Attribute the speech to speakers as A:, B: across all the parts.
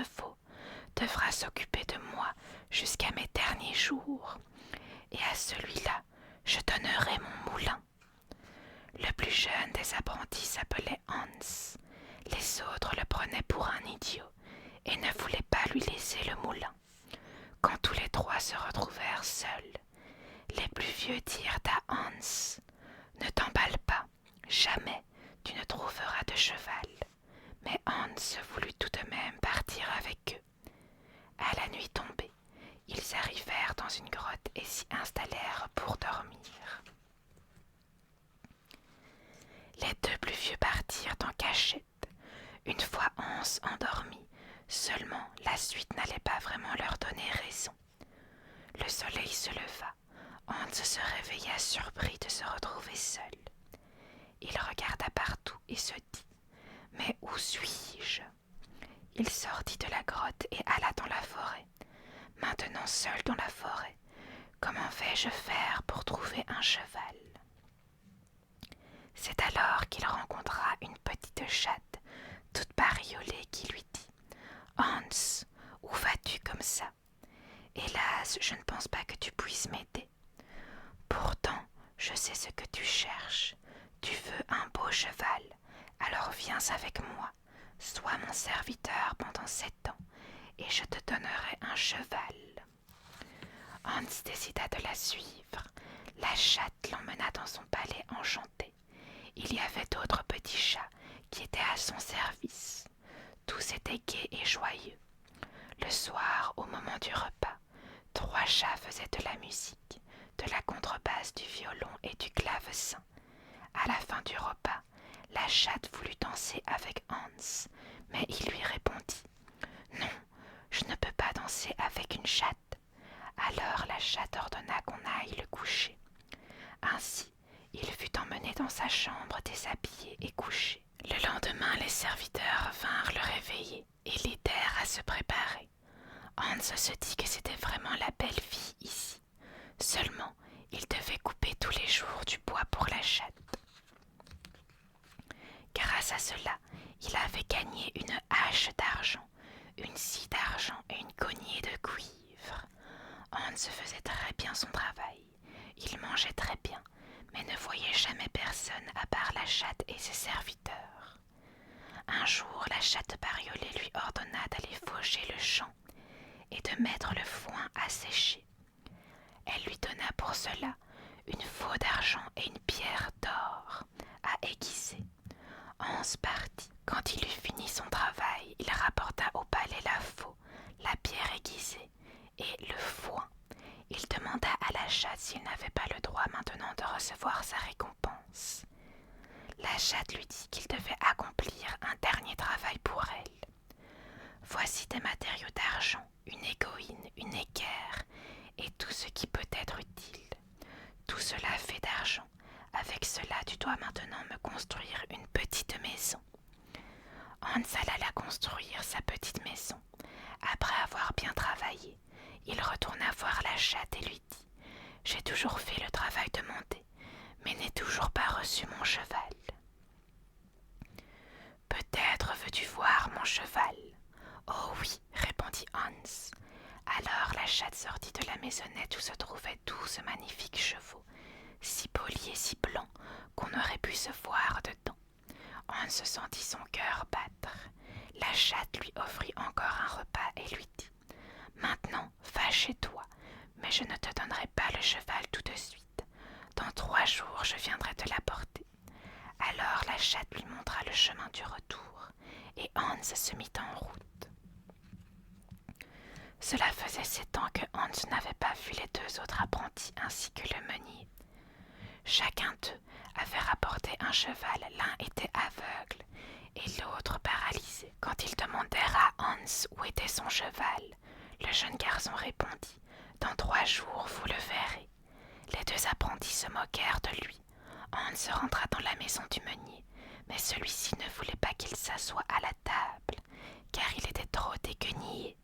A: chevaux devra s'occuper de moi jusqu'à mes derniers jours, et à celui-là je donnerai mon moulin. Le plus jeune des apprentis s'appelait Hans. Les autres le prenaient pour un idiot et ne voulaient pas lui laisser le moulin. Quand tous les trois se retrouvèrent seuls, les plus vieux dirent à Hans: « Ne t'emballe pas, jamais tu ne trouveras de cheval. » Mais Hans voulut tout de même partir avec eux. À la nuit tombée, ils arrivèrent dans une grotte et s'y installèrent pour dormir. Les deux plus vieux partirent en cachette. Une fois Hans endormi, seulement la suite n'allait pas vraiment leur donner raison. Le soleil se leva. Hans se réveilla surpris de se retrouver seul. Il regarda partout et se dit: « Mais où suis-je » Il sortit de la grotte et alla dans la forêt. Maintenant seul dans la forêt, comment vais-je faire pour trouver un cheval ? C'est alors qu'il rencontra une petite chatte, toute bariolée, qui lui dit: « Hans, où vas-tu comme ça ? Hélas, je ne pense pas que tu puisses m'aider. Pourtant, je sais ce que tu cherches. Tu veux un beau cheval, alors viens avec moi. Sois mon serviteur pendant 7 ans, et je te donnerai un cheval. » Hans décida de la suivre. La chatte l'emmena dans son palais enchanté. Il y avait d'autres petits chats qui étaient à son service. Tous étaient gais et joyeux. Le soir, au moment du repas, 3 chats faisaient de la musique, de la contrebasse, du violon et du clavecin. À la fin du repas, la chatte voulut danser avec Hans, mais il lui répondit: « Non, je ne peux pas danser avec une chatte. » Alors la chatte ordonna qu'on aille le coucher. Ainsi, il fut emmené dans sa chambre déshabillé et couché. Le lendemain, les serviteurs vinrent le réveiller et l'aidèrent à se préparer. Hans se dit que c'était vraiment la belle vie ici. Seulement, il devait couper tous les jours du bois pour la chatte. Grâce à cela, il avait gagné une hache d'argent, une scie d'argent et une cognée de cuivre. Hans faisait très bien son travail. Il mangeait très bien, mais ne voyait jamais personne à part la chatte et ses serviteurs. Un jour, la chatte bariolée lui ordonna d'aller faucher le champ et de mettre le foin à sécher. Elle lui donna pour cela une faux d'argent et une pierre d'or à aiguiser. Hans partit. Quand il eut fini son travail, il rapporta au palais la faux, la pierre aiguisée et le foin. Il demanda à la chatte s'il n'avait pas le droit maintenant de recevoir sa récompense. La chatte lui dit qu'il devait accomplir un dernier travail pour elle. « Voici des matériaux d'argent, une égoïne, une équerre et tout ce qui peut être utile. Tout cela fait d'argent. Avec cela, tu dois maintenant me construire une petite maison. » Hans alla la construire, sa petite maison. Après avoir bien travaillé, il retourna voir la chatte et lui dit: « J'ai toujours fait le travail demandé, mais n'ai toujours pas reçu mon cheval. »« Peut-être veux-tu voir mon cheval ?»« Oh oui, » répondit Hans. Alors la chatte sortit de la maisonnette où se trouvaient 12 magnifiques chevaux, si polis et si blancs qu'on aurait pu se voir dedans. Hans sentit son cœur battre. La chatte lui offrit encore un repas et lui dit: « Maintenant, va chez toi, mais je ne te donnerai pas le cheval tout de suite. Dans 3 jours, je viendrai te l'apporter. » Alors la chatte lui montra le chemin du retour, et Hans se mit en route. Cela faisait 7 ans que Hans n'avait pas vu les 2 autres apprentis ainsi que le meunier. Chacun d'eux avait rapporté un cheval, l'un était aveugle et l'autre paralysé. Quand ils demandèrent à Hans où était son cheval, le jeune garçon répondit: « Dans 3 jours, vous le verrez. » Les 2 apprentis se moquèrent de lui. Hans rentra dans la maison du meunier, mais celui-ci ne voulait pas qu'il s'assoie à la table, car il était trop déguenillé.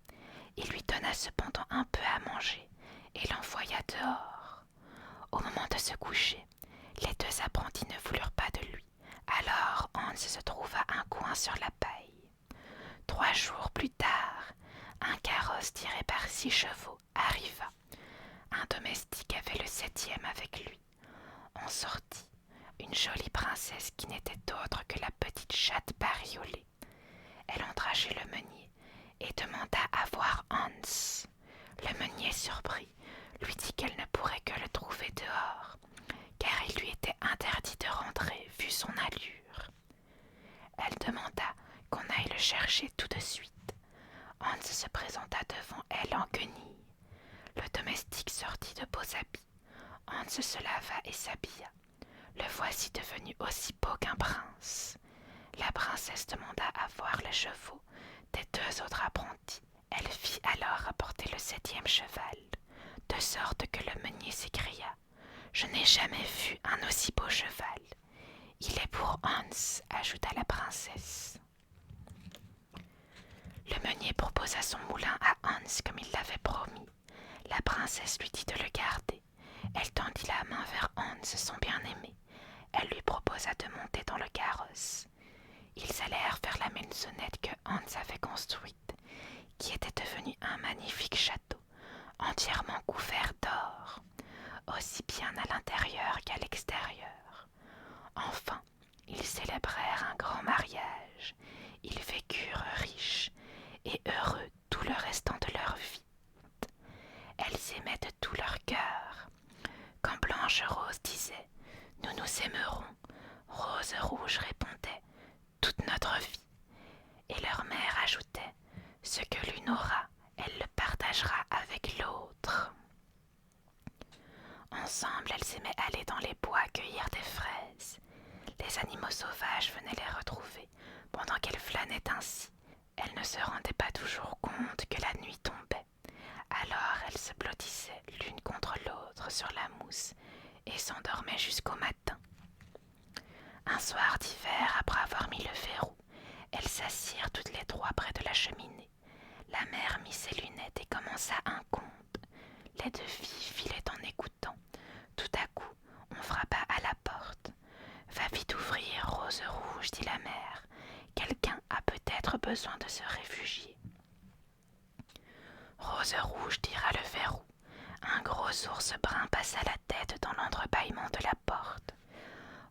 A: Il lui donna cependant un peu à manger et l'envoya dehors. Au moment de se coucher, les 2 apprentis ne voulurent pas de lui. Alors Hans se trouva un coin sur la paille. 3 jours plus tard, 6 chevaux arriva. Un domestique avait le 7e avec lui. En sortit une jolie princesse qui n'était autre que la petite chatte bariolée. Elle entra chez le meunier et demanda à voir Hans. Le meunier, surpris, lui dit qu'elle ne pourrait que le trouver dehors, car il lui était interdit de rentrer vu son allure. Elle demanda qu'on aille le chercher tout de suite. Hans se présenta devant elle en guenille. Le domestique sortit de beaux habits. Hans se lava et s'habilla. Le voici devenu aussi beau qu'un prince. La princesse demanda à voir les chevaux des 2 autres apprentis. Elle fit alors apporter le 7e cheval, de sorte que le meunier s'écria « Je n'ai jamais vu un aussi beau cheval. »« Il est pour Hans, » ajouta la princesse. Le meunier proposa son moulin à Hans comme il l'avait promis. La princesse lui dit de le garder. Elle tendit la main vers Hans, son bien-aimé. Elle lui proposa de monter dans le carrosse. Ils allèrent vers la maisonnette que Hans avait construite, qui était devenue un magnifique château, entièrement couvert d'or, aussi bien à l'intérieur qu'à l'extérieur. Enfin, ils célébrèrent un grand mariage. Ils vécurent riches et heureux tout le restant de leur vie. Elles aimaient de tout leur cœur. Quand Blanche-Rose disait « Nous nous aimerons », Rose-Rouge répondait « Toute notre vie ». Et leur mère ajoutait « Ce que l'une aura, elle le partagera avec l'autre ». Ensemble, elles aimaient aller dans les bois cueillir des fraises. Les animaux sauvages venaient les retrouver pendant qu'elles flânaient ainsi. Elles ne se rendaient pas toujours compte que la nuit tombait. Alors elles se blottissaient l'une contre l'autre sur la mousse et s'endormaient jusqu'au matin. Un soir d'hiver, après avoir mis le verrou, elles s'assirent toutes les 3 près de la cheminée. La mère mit ses lunettes et commença un conte. Les 2 filles filaient en écoutant. Tout à coup, on frappa à la porte. « Va vite ouvrir, Rose Rouge, » dit la mère. « Quelqu'un a peut-être besoin de se réfugier. » Rose Rouge tira le verrou. Un gros ours brun passa la tête dans l'entrebâillement de la porte.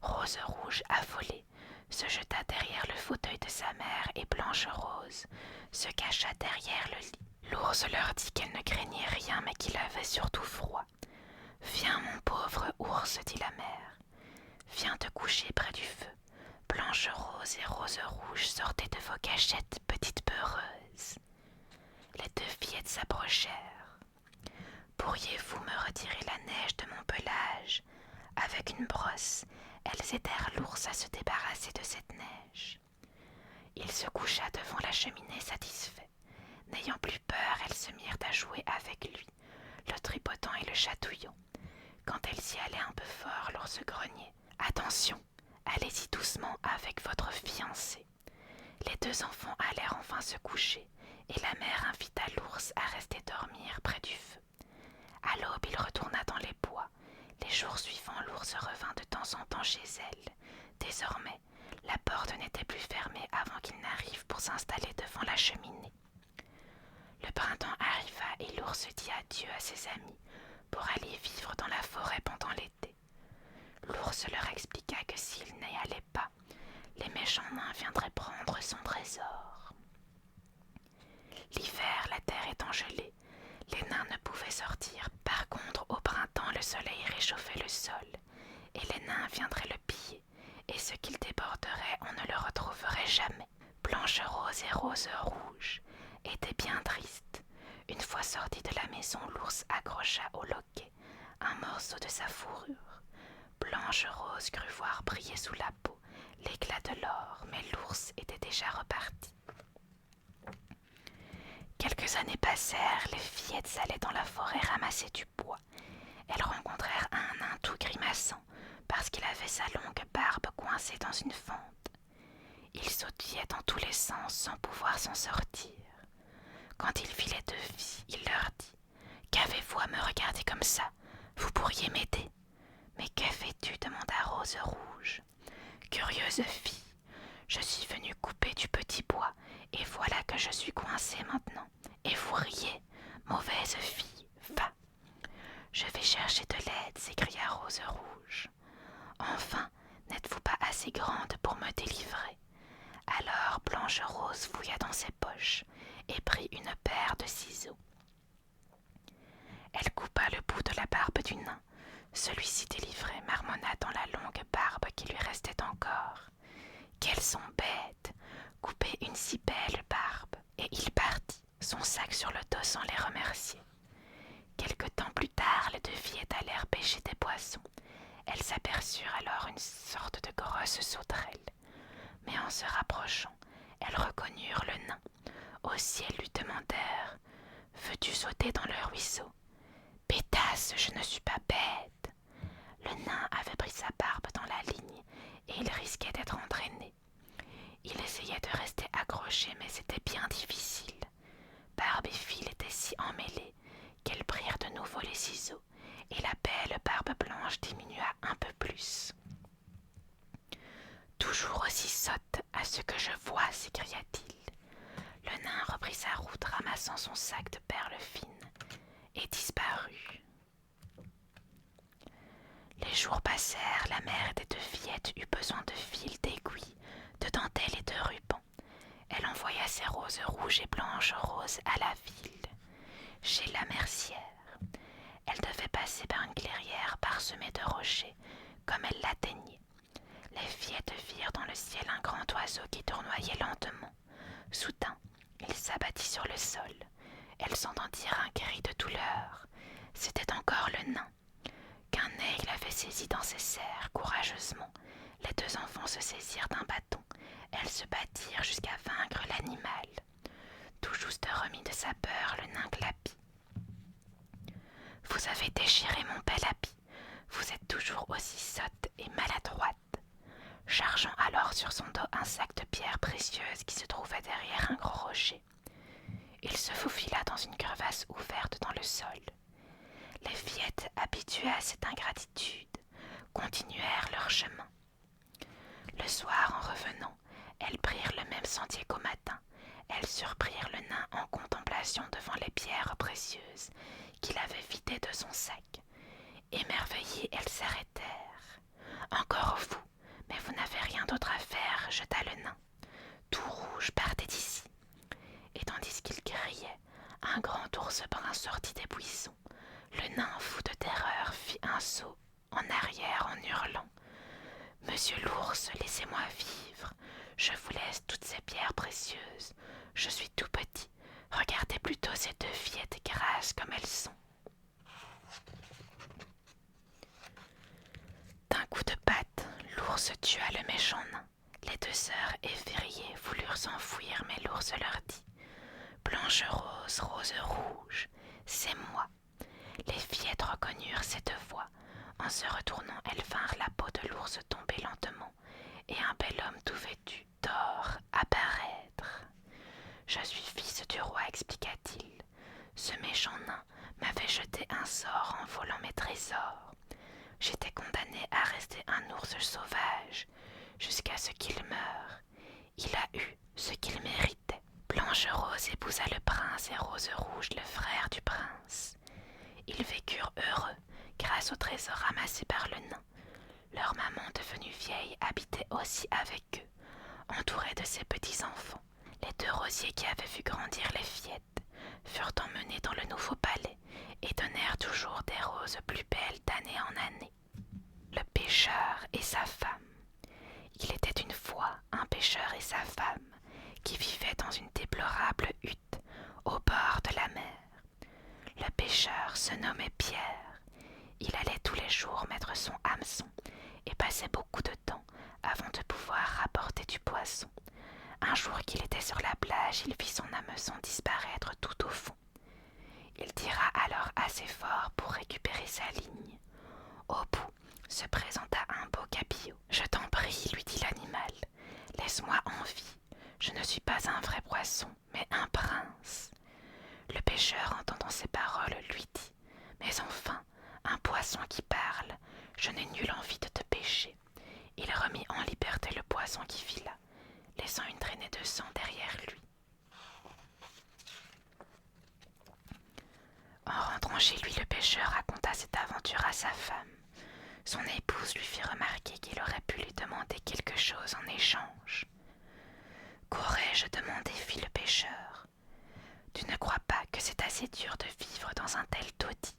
A: Rose Rouge, affolée, se jeta derrière le fauteuil de sa mère et Blanche-Rose se cacha derrière le lit. L'ours leur dit qu'elle ne craignait rien mais qu'il avait surtout froid. « Viens, mon pauvre ours, » dit la mère. « Viens te coucher près du feu. Blanche-Rose et Rose Rouge, sortez de vos cachettes, petites peureuses. » Les 2 fillettes s'approchèrent. « Pourriez-vous me retirer la neige de mon pelage ?» Avec une brosse, elles aidèrent l'ours à se débarrasser de cette neige. Il se coucha devant la cheminée satisfait. N'ayant plus peur, elles se mirent à jouer avec lui, le tripotant et le chatouillant. Quand elles y allaient un peu fort, l'ours grognait. « Attention, allez-y doucement avec votre fiancé. » Les 2 enfants allèrent enfin se coucher, et la mère invita l'ours à rester dormir près du feu. À l'aube, il retourna dans les bois. Les jours suivants, l'ours revint de temps en temps chez elle. Désormais, la porte n'était plus fermée avant qu'il n'arrive pour s'installer devant la cheminée. Le printemps arriva et l'ours dit adieu à ses amis pour aller vivre dans la forêt pendant l'été. L'ours leur expliqua que s'il n'y allait pas, les méchants nains viendraient prendre son trésor. L'hiver, la terre étant gelée, les nains ne pouvaient sortir. Par contre, au printemps, le soleil réchauffait le sol, et les nains viendraient le piller, et ce qu'il déborderait, on ne le retrouverait jamais. Blanche-Rose et Rose-Rouge étaient bien tristes. Une fois sortis de la maison, l'ours accrocha au loquet un morceau de sa fourrure. Blanche-Rose crut voir briller sous la peau l'éclat de l'or, mais l'ours était déjà reparti. Quelques années passèrent, les fillettes allaient dans la forêt ramasser du bois. Elles rencontrèrent un nain tout grimaçant, parce qu'il avait sa longue barbe coincée dans une fente. Il sautillait dans tous les sens sans pouvoir s'en sortir. Quand il vit les 2 filles, il leur dit « Qu'avez-vous à me regarder comme ça? Vous pourriez m'aider. » « Mais que fais-tu » demanda Rose Rouge. « Curieuse fille, je suis venue couper du petit bois, et voilà que je suis coincée maintenant. Et vous riez, mauvaise Je vais chercher de l'aide, s'écria Rose Rouge. Enfin, n'êtes-vous pas assez grande pour me délivrer? Alors Blanche Rose fouilla dans ses poches et prit une paire de ciseaux. Elle coupa le bout de la barbe du nain. Celui-ci délivré marmonna dans la longue barbe qui lui restait encore. Qu'elles sont bêtes! Couper une si belle barbe! Et il partit, son sac sur le dos sans les remercier. Quelque temps plus tard, les deux fillettes allèrent pêcher des poissons. Elles s'aperçurent alors une sorte de grosse sauterelle. Mais en se rapprochant, elles reconnurent le nain. Aussi elles lui demandèrent « Veux-tu sauter dans le ruisseau ?»« Pétasse, je ne suis pas bête !» Le nain avait pris sa barbe dans la ligne et il risquait d'être entraîné. Il essayait de rester accroché, mais c'était bien difficile. Barbe et fil étaient si emmêlés qu'elles prirent de nouveau les ciseaux et la belle barbe blanche diminua un peu plus. « Toujours aussi sotte à ce que je vois, s'écria-t-il. Le nain reprit sa route ramassant son sac de perles fines et disparut. Les jours passèrent, la mère des deux fillettes eut besoin de fils, d'aiguilles, de dentelles et de rubans. Elle envoya ses roses rouges et blanches roses à la ville, chez la mercière. Elle devait passer par une clairière parsemée de rochers, comme elle l'atteignait. Les fillettes virent dans le ciel un grand oiseau qui tournoyait lentement. Soudain, il s'abattit sur le sol. Elles entendirent un cri de douleur. C'était encore le nain, qu'un aigle avait saisi dans ses serres courageusement. Les deux enfants se saisirent d'un bâton. Elles se battirent jusqu'à vaincre l'animal. Tout juste remis de sa peur, le nain glapit. « Vous avez déchiré mon bel habit. Vous êtes toujours aussi sotte et maladroite. » Chargeant alors sur son dos un sac de pierres précieuses qui se trouvait derrière un gros rocher, il se faufila dans une crevasse ouverte dans le sol. Les fillettes, habituées à cette ingratitude, continuèrent leur chemin. Le soir, en revenant, elles prirent le même sentier qu'au matin. Elles surprirent le nain en contemplation devant les pierres précieuses qu'il avait vidées de son sac. Émerveillées, elles s'arrêtèrent. « Encore vous, mais vous n'avez rien d'autre à faire, jeta le nain. Tout rouge, partez d'ici. » Et tandis qu'il criait, un grand ours brun sortit des buissons. Le nain, fou de terreur, fit un saut en arrière en hurlant. « Monsieur l'ours, laissez-moi vivre. Je vous laisse toutes ces pierres précieuses. Je suis tout petit. Regardez plutôt ces deux fillettes grasses comme elles sont. » D'un coup de patte, l'ours tua le méchant nain. Les deux sœurs, effrayées, voulurent s'enfuir, mais l'ours leur dit « Blanche Rose, Rose Rouge, c'est moi. » Les fillettes reconnurent cette voix. En se retournant, elles vinrent la peau de l'ours tomber lentement, et un bel homme tout vêtu d'or apparaître. « Je suis fils du roi, expliqua-t-il. Ce méchant nain m'avait jeté un sort en volant mes trésors. J'étais condamné à rester un ours sauvage jusqu'à ce qu'il meure. Il a eu ce qu'il méritait. » Blanche Rose épousa le prince et Rose Rouge le frère du prince. Ils vécurent heureux grâce au trésor ramassé par le nain. Leur maman, devenue vieille, habitait aussi avec eux, entourée de ses petits-enfants. Les deux rosiers qui avaient vu grandir les fillettes furent emmenés dans le nouveau palais et donnèrent toujours des roses plus belles d'année en année. Le pêcheur et sa femme. Il était une fois un pêcheur et sa femme qui vivaient dans une déplorable hutte au bord de la mer. Le pêcheur se nommait Pierre. Il allait tous les jours mettre son hameçon et passait beaucoup de temps avant de pouvoir rapporter du poisson. Un jour qu'il était sur la plage, il vit son hameçon disparaître tout au fond. Il tira alors assez fort pour récupérer sa ligne. Au bout se présenta un beau cabillaud. « Je t'en prie, lui dit l'animal, laisse-moi en vie. Je ne suis pas un vrai poisson, mais un prince. » Le pêcheur, entendant ces paroles, lui dit « Mais enfin, un poisson qui parle, je n'ai nulle envie de te pêcher. » Il remit en liberté le poisson qui fila, laissant une traînée de sang derrière lui. En rentrant Arrivant chez lui, le pêcheur raconta cette aventure à sa femme. Son épouse lui fit remarquer qu'il aurait pu lui demander quelque chose en échange. « Qu'aurais-je demandé ?» fit le pêcheur. « Tu ne crois pas que c'est assez dur de vivre dans un tel taudis?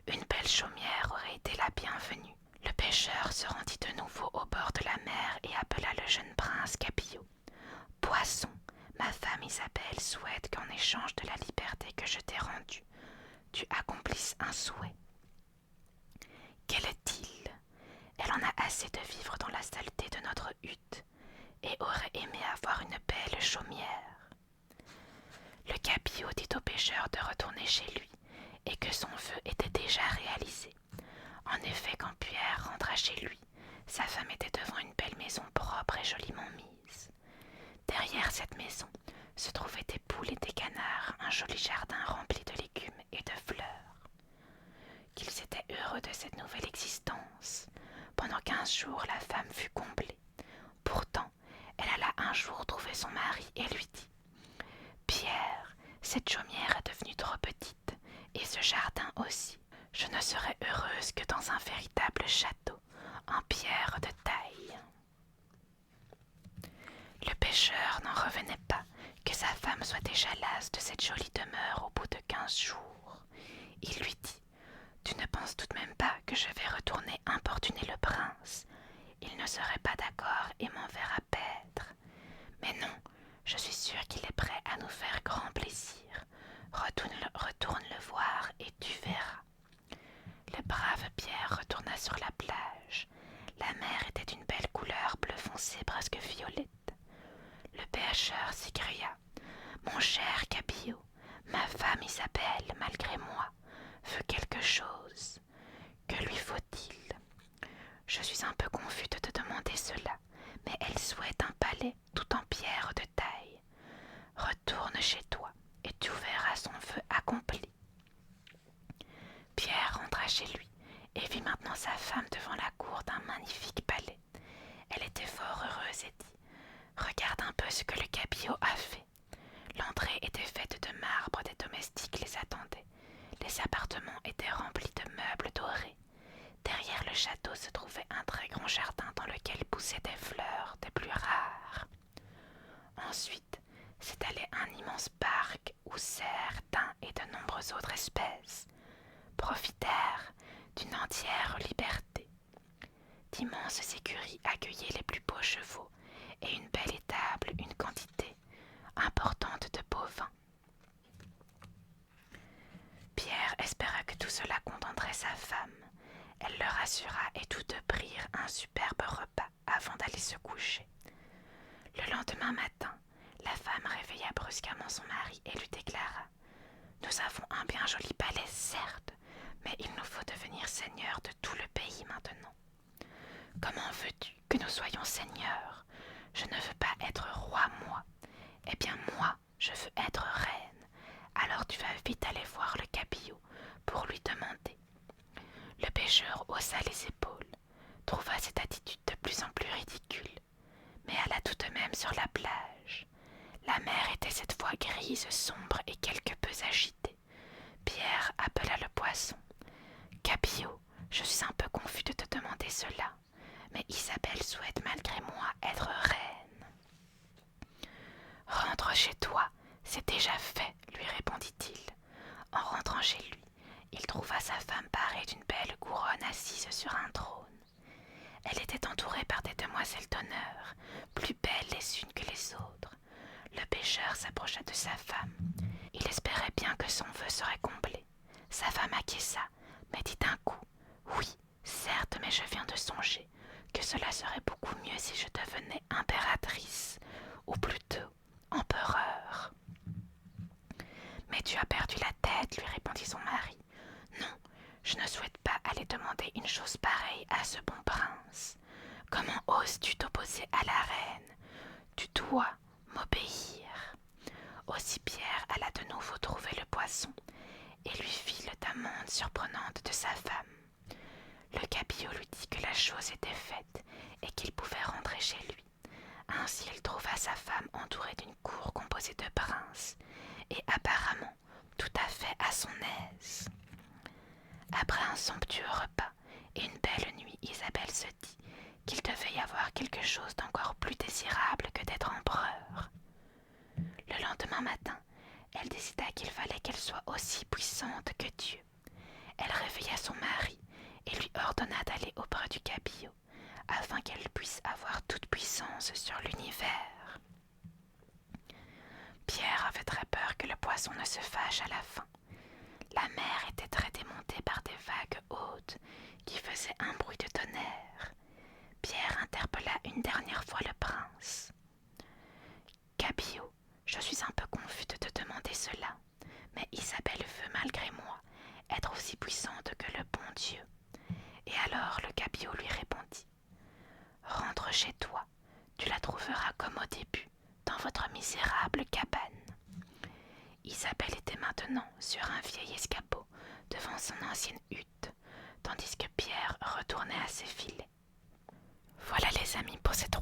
A: Une belle chaumière aurait été la bienvenue. » Le pêcheur se rendit de nouveau au bord de la mer et appela le jeune prince Capillot. « Poisson, ma femme Isabelle souhaite qu'en échange de la liberté que je t'ai rendue, tu accomplisses un souhait. » « Quel est-il ? Elle en a assez de vivre dans la saleté de notre hutte et aurait aimé avoir une belle chaumière. » Le Capillot dit au pêcheur de retourner chez lui et que son vœu était déjà réalisé. En effet, quand Pierre rentra chez lui, sa femme était devant une belle maison propre et joliment mise. Derrière cette maison se trouvaient des poules et des canards, un joli jardin rempli de légumes et de fleurs. Qu'ils étaient heureux de cette nouvelle existence. Pendant 15 jours, la femme fut comblée. Pourtant, elle alla un jour trouver son mari et lui dit « Pierre, cette chaumière est devenue trop petite, et ce jardin aussi. Je ne serai heureuse que dans un véritable château, en pierre de taille. » Le pêcheur n'en revenait pas que sa femme soit déjà lasse de cette jolie demeure au bout de 15 jours. Il lui dit « Tu ne penses tout de même pas que je vais retourner importuner le prince? Il ne serait pas d'accord et m'enverra paître. Mais non, je suis sûre qu'il est prêt à nous faire grand plaisir. Retourne le voir et tu verras. » Le brave Pierre retourna sur la plage. La mer était d'une belle couleur bleu foncé presque violette. Le pêcheur s'écria « Mon cher Capillot, ma femme Isabelle, malgré moi, veut quelque chose. Que lui faut-il? Je suis un peu confus de te demander cela, mais elle souhaite un palais tout en pierre de taille. Retourne chez toi et tu verras son vœu accompli. » Pierre rentra chez lui et vit maintenant sa femme devant la cour d'un magnifique palais. Elle était fort heureuse et dit « Regarde un peu ce que le Capillot a fait. » L'entrée était faite de marbre, des domestiques les attendaient. Les appartements étaient remplis de meubles dorés. Derrière le château se trouvait un très grand jardin dans lequel poussaient des fleurs des plus rares. Ensuite s'étalait un immense parc où cerfs, thym et de nombreuses autres espèces profitèrent d'une entière liberté. D'immenses écuries accueillaient les plus beaux chevaux et une belle étable, une quantité importante de bovins. Pierre espéra que tout cela contenterait sa femme. Elle le rassura et tous deux prirent un superbe repas avant d'aller se coucher. Le lendemain matin, la femme réveilla brusquement son mari et lui déclara « Nous avons un bien joli palais, certes, mais il nous faut devenir seigneurs de tout le pays maintenant. » « Comment veux-tu que nous soyons seigneurs? Je ne veux pas être roi, moi. Eh bien moi, je veux être reine. Alors tu vas vite aller voir le Capillot pour lui demander. » Le pêcheur haussa les épaules, trouva cette attitude de plus en plus ridicule, mais alla tout de même sur la plage. La mer était cette fois grise, sombre et quelque peu agitée. Pierre appela le poisson. « Capillot, je suis un peu confus de te demander cela, mais Isabelle souhaite malgré moi être reine. »« Rentre chez toi, c'est déjà fait, lui répondit-il. En rentrant chez lui, il trouva sa femme parée d'une belle couronne assise sur un trône. Elle était entourée par des demoiselles d'honneur, plus belles les unes que les autres. Le pêcheur s'approcha de sa femme. Il espérait bien que son vœu serait comblé. Sa femme acquiesça, mais dit d'un coup « Oui, certes, mais je viens de songer que cela serait beaucoup mieux si je devenais impératrice, ou plutôt empereur. » « Mais tu as perdu la tête, lui répondit son mari. Non, je ne souhaite pas aller demander une chose pareille à ce bon prince. Comment oses-tu t'opposer à la reine? Tu dois m'obéir. » Aussi Pierre alla de nouveau trouver le poisson et lui fit le demande surprenante de sa femme. Le Capillot lui dit que la chose était faite et qu'il pouvait rentrer chez lui. Ainsi il trouva sa femme entourée d'une cour composée de princes et apparemment tout à fait à son aise. Après un somptueux repas et une belle nuit, Isabelle se dit qu'il devait y avoir quelque chose d'encore plus désirable que d'être empereur. Le lendemain matin, elle décida qu'il fallait qu'elle soit aussi puissante que Dieu. Elle réveilla son mari et lui ordonna d'aller auprès du cabillaud, afin qu'elle puisse avoir toute puissance sur l'univers. Pierre avait très peur que le poisson ne se fâche à la fin. La mer était très démontée par des vagues hautes qui faisaient un bruit de tonnerre. Pierre interpella une dernière fois le prince. « Cabillaud, je suis un peu confus de te demander cela, mais Isabelle veut malgré moi être aussi puissante que le bon Dieu. » Et alors le cabillaud lui répondit. « Rentre chez toi, tu la trouveras comme au début, dans votre misérable cabane. » Isabelle était maintenant sur un vieil escabeau devant son ancienne hutte, tandis que Pierre retournait à ses filets. Voilà les amis pour cette